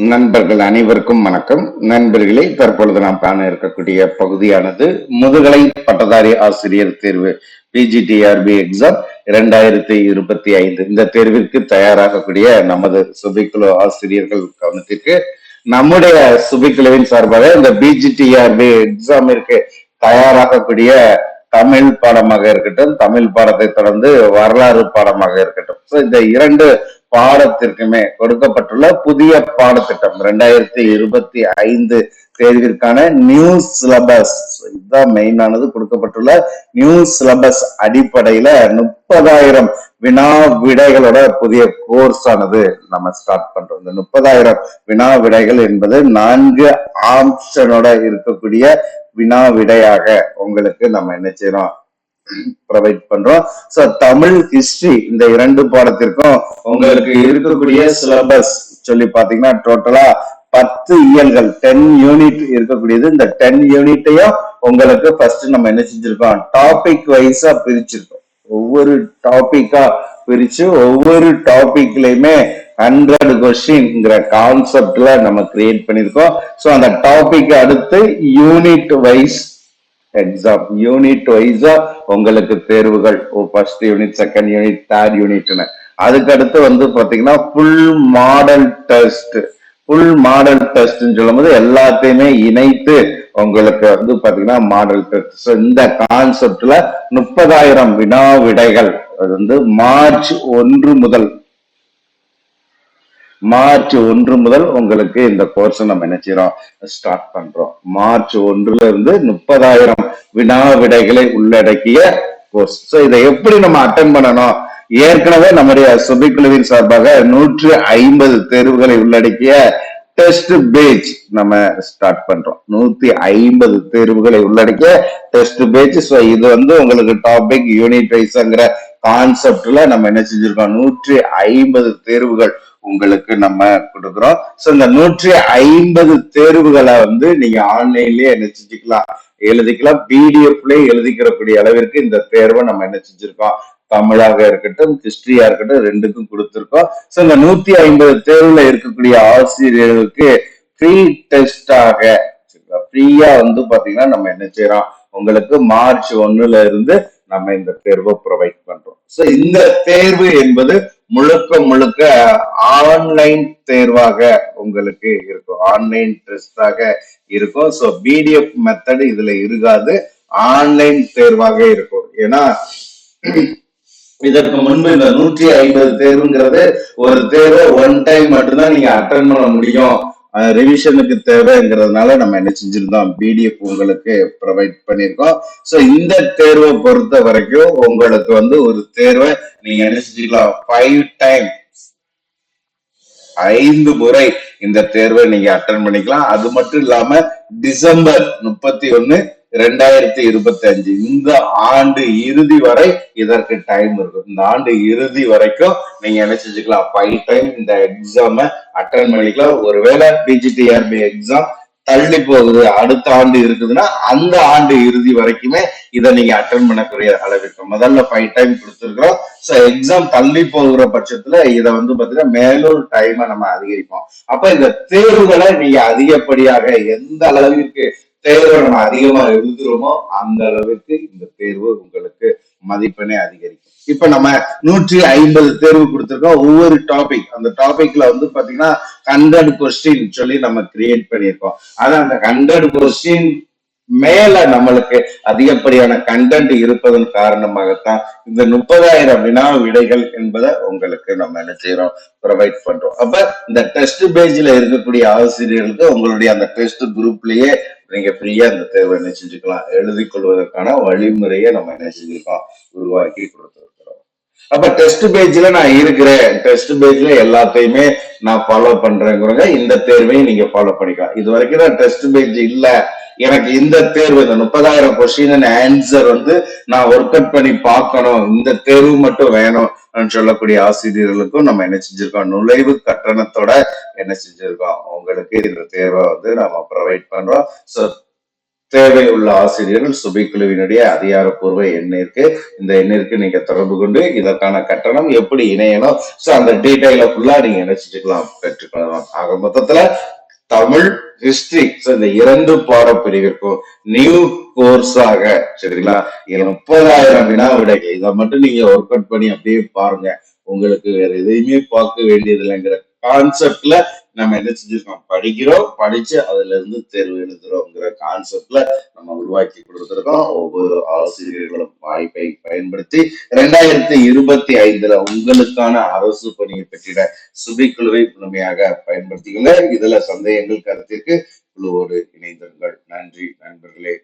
நண்பர்கள் அனைவருக்கும் வணக்கம். நண்பர்களே, தற்பொழுது நாம் காண இருக்கக்கூடிய பகுதியானது முதுகலை பட்டதாரி ஆசிரியர் தேர்வு பிஜிடிஆர்பி எக்ஸாம் 2025. இந்த தேர்விற்கு தயாராகக்கூடிய நமது சுபிக்குழு ஆசிரியர்கள் கவனத்திற்கு நம்முடைய சுபிக்குழுவின் சார்பாக இந்த பிஜிடிஆர்பி எக்ஸாமிற்கு தயாராகக்கூடிய தமிழ் பாடமாக இருக்கட்டும், தமிழ் பாடத்தை தொடர்ந்து வரலாறு பாடமாக இருக்கட்டும், இந்த இரண்டு பாடத்திற்குமே கொடுக்கப்பட்டுள்ள புதிய பாடத்திட்டம் 2025 தேர்விற்கான நியூ சிலபஸ், இதுதான் மெயினானது. கொடுக்கப்பட்டுள்ள நியூ சிலபஸ் அடிப்படையில 30,000 வினா விடைகளோட புதிய கோர்ஸ் ஆனது நம்ம ஸ்டார்ட் பண்றோம். இந்த 30,000 வினா விடைகள் என்பது 4 ஆப்ஷனோட இருக்கக்கூடிய வினா விடையாக உங்களுக்கு நம்ம என்ன செய்யறோம், ப்ரொவைட் பண்றோம். சோ தமிழ், ஹிஸ்டரி இந்த இரண்டு பாடத்திற்கும் உங்களுக்கு இருக்கக்கூடிய சிலபஸ் சொல்லி பாத்தீங்கன்னா டோட்டலா 10 இயல்கள் 10 யூனிட் இருக்கக்கூடியது. இந்த 10 யூனிட்டையும் உங்களுக்கு ஃபர்ஸ்ட் நம்ம என்ன செஞ்சிருக்கோம், டாபிக் வைஸா பிரிச்சிருக்கோம். ஒவ்வொரு டாபிக்கா பிரிச்சு ஒவ்வொரு டாபிக்லயுமே 100 கொஸ்டின்ங்கிற கான்செப்ட்ல நம்ம கிரியேட் பண்ணிருக்கோம். சோ அந்த டாபிக் அடுத்து யூனிட் வைஸ் எக்ஸாம், யூனிட் வைஸா உங்களுக்கு தேர்வுகள், first unit, second unit, third யூனிட்னு. அதுக்கு அடுத்து வந்து பாத்தீங்கன்னா full model test. Full model test சொல்லும் போது எல்லாத்தையுமே இணைத்து உங்களுக்கு வந்து பாத்தீங்கன்னா மாடல் டெஸ்ட். இந்த கான்செப்ட்ல 30,000 வினா விடைகள் அது வந்து மார்ச் 1 முதல் உங்களுக்கு இந்த கோர்ஸ் நம்ம என்ன செய்யறோம், ஸ்டார்ட் பண்றோம். மார்ச் 1 இருந்து 30,000 வினா விடைகளை உள்ளடக்கிய கோர்ஸ். சோ இதை எப்படி நம்ம அட்டென்ட் பண்ணணும், ஏற்கனவே நம்முடைய சுபிக்குழுவின் சார்பாக 150 தேர்வுகளை உள்ளடக்கிய டெஸ்ட் பேஜ் நம்ம ஸ்டார்ட் பண்றோம். 150 தேர்வுகளை உள்ளடக்கிய டெஸ்ட் பேஜ். சோ இது வந்து உங்களுக்கு டாபிக் யூனிட் வைஸ்ங்கிற கான்செப்ட்ல நம்ம என்ன செஞ்சிருக்கோம், 150 தேர்வுகள் உங்களுக்கு நம்ம கொடுக்குறோம். சோ இந்த 150 தேர்வுகளை வந்து நீங்க ஆன்லைன்லயே என்ன செஞ்சுக்கலாம், எழுதிக்கலாம். பிடிஎஃப்லயே எழுதிக்கிறக்கூடிய அளவிற்கு இந்த தேர்வை நம்ம என்ன செஞ்சிருக்கோம், தமிழாக இருக்கட்டும், ஹிஸ்டரியா இருக்கட்டும், ரெண்டுக்கும் கொடுத்திருக்கோம். சோ இந்த 150 தேர்வுல இருக்கக்கூடிய ஆசிரியர்களுக்கு ஃப்ரீ டெஸ்டாக ஃப்ரீயா வந்து பாத்தீங்கன்னா நம்ம என்ன செய்யறோம், உங்களுக்கு மார்ச் 1 இருந்து நம்ம இந்த தேர்வை ப்ரொவைட் பண்றோம். சோ இந்த தேர்வு என்பது முழுக்க முழுக்க ஆன்லைன் தேர்வாக உங்களுக்கு இருக்கும், ஆன்லைன் டெஸ்டாக இருக்கும். சோ பிடிஎஃப் மெத்தட் இதுல இருக்காது, ஆன்லைன் தேர்வாக இருக்கும். ஏன்னா இதற்கு முன்பு இந்த 150 தேர்வுங்கிறது ஒரு தேர்வை ஒன் டைம் மட்டும்தான் நீங்க அட்டன் பண்ண முடியும், ரிவிஷனுக்கு தேவைங்கிறதுனால நம்ம என்ன செஞ்சிருந்தோம், பிடிஎஃப் உங்களுக்கு ப்ரொவைட் பண்ணிருக்கோம். சோ இந்த தேர்வை பொறுத்த வரைக்கும் உங்களுக்கு வந்து ஒரு தேர்வை நீங்க என்ன செஞ்சுக்கலாம், 5 டைம் 5 முறை இந்த தேர்வை நீங்க அட்டன் பண்ணிக்கலாம். அது மட்டும் இல்லாம டிசம்பர் 31, 2025 இந்த ஆண்டு இறுதி வரை இதற்கு டைம் இருக்கும். இந்த ஆண்டு இறுதி வரைக்கும் நீங்க என்ன செஞ்சுக்கலாம், 5 டைம் இந்த எக்ஸாம அட்டன் பண்ணிக்கலாம். ஒருவேளை பிஜிடிஆர்பி எக்ஸாம் தள்ளி போகுது, அடுத்த ஆண்டு இருக்குதுன்னா அந்த ஆண்டு இறுதி வரைக்குமே இதை நீங்க அட்டன் பண்ணக்கூடிய அளவிற்கு முதல்ல 5 டைம் கொடுத்துருக்கோம். சோ எக்ஸாம் தள்ளி போகிற பட்சத்துல இதை வந்து பாத்தீங்கன்னா மேலும் டைமை நம்ம அதிகரிப்போம். அப்ப இந்த தேர்வுகளை நீங்க அதிகப்படியாக எந்த அளவிற்கு தேர்வை நம்ம அதிகமா எழுதுறோமோ அந்த அளவுக்கு இந்த தேர்வு உங்களுக்கு மதிப்பெண்ணை அதிகரிக்கும். இப்ப நம்ம 150 தேர்வு கொடுத்திருக்கோம். ஒவ்வொரு டாபிக், அந்த டாபிக்ல வந்து பாத்தீங்கன்னா 100 கொஸ்டின் சொல்லி நம்ம கிரியேட் பண்ணியிருக்கோம். ஆனா அந்த 100 கொஸ்டின் மேல நம்மளுக்கு அதிகப்படியான கண்டென்ட் இருப்பதன் காரணமாகத்தான் இந்த 30,000 வினா விடைகள் என்பதை உங்களுக்கு நம்ம என்ன செய்யறோம், ப்ரொவைட் பண்றோம். அப்ப இந்த டெஸ்ட் பேஜ்ல இருக்கக்கூடிய ஆசிரியர்களுக்கு உங்களுடைய அந்த டெஸ்ட் குரூப்லயே நீங்க ஃப்ரீயா இந்த தேர்வை என்ன செஞ்சுக்கலாம், எழுதி கொள்வதற்கான வழிமுறையை நம்ம என்ன செஞ்சிருக்கோம், உருவாக்கி கொடுத்துருக்கோம். அப்ப டெஸ்ட் பேஜ்ல நான் இருக்கிறேன், டெஸ்ட் பேஜ்ல எல்லாத்தையுமே நான் ஃபாலோ பண்றேங்கிறவங்க இந்த தேர்வையும் நீங்க ஃபாலோ பண்ணிக்கலாம். இது வரைக்கும் நான் டெஸ்ட் பேஜ் இல்ல, எனக்கு இந்த தேர்வு இந்த 30,000 கொஸ்டின் ஆன்சர் வந்து நான் ஒர்க் அவுட் பண்ணி பார்க்கணும், இந்த தேர்வு மட்டும் வேணும் சொல்லக்கூடிய ஆசிரியர்களுக்கும் நம்ம என்ன செஞ்சிருக்கோம், நுழைவு கட்டணத்தோட என்ன செஞ்சிருக்கோம், உங்களுக்கு இந்த தேர்வை வந்து நம்ம ப்ரொவைட் பண்றோம். ஸோ தேவை உள்ள ஆசிரியர்கள் சுபைக்குழுவினுடைய அதிகாரப்பூர்வ எண்ணிற்கு இந்த எண்ணிற்கு நீங்க தொடர்பு கொண்டு இதற்கான கட்டணம் எப்படி இணையணும் அந்த டீடைல ஃபுல்லா நீங்க என்ன செஞ்சுக்கலாம் பெற்றுக்கொள்ளலாம். ஆக மொத்தத்துல தமிழ் ஹிஸ்டரி இந்த 2 பாடப்பிரிவிற்கும் நியூ கோர்ஸாக சரிங்களா 30,000 வினா விடைகள் இதை மட்டும் நீங்க ஒர்க் அவுட் பண்ணி அப்படியே பாருங்க. உங்களுக்கு வேற எதையுமே பார்க்க வேண்டியது இல்லைங்கிற கான்செப்ட்ல நம்ம என்ன செஞ்சிருக்கோம், படிக்கிறோம், படிச்சு அதுல இருந்து தேர்வு எழுதுறோங்கிற கான்செப்ட்ல நம்ம உருவாக்கி கொடுத்துருக்கோம். ஒவ்வொரு ஆசிரியர்களும் வாய்ப்பை பயன்படுத்தி 2025 உங்களுக்கான அரசு பணியை பெற்றிட சுபிக்குழுவை முழுமையாக பயன்படுத்திக்கொள்ள. இதுல சந்தேகங்கள் கருத்திற்கு குழுவோடு இணைந்திருங்கள். நன்றி நண்பர்களே.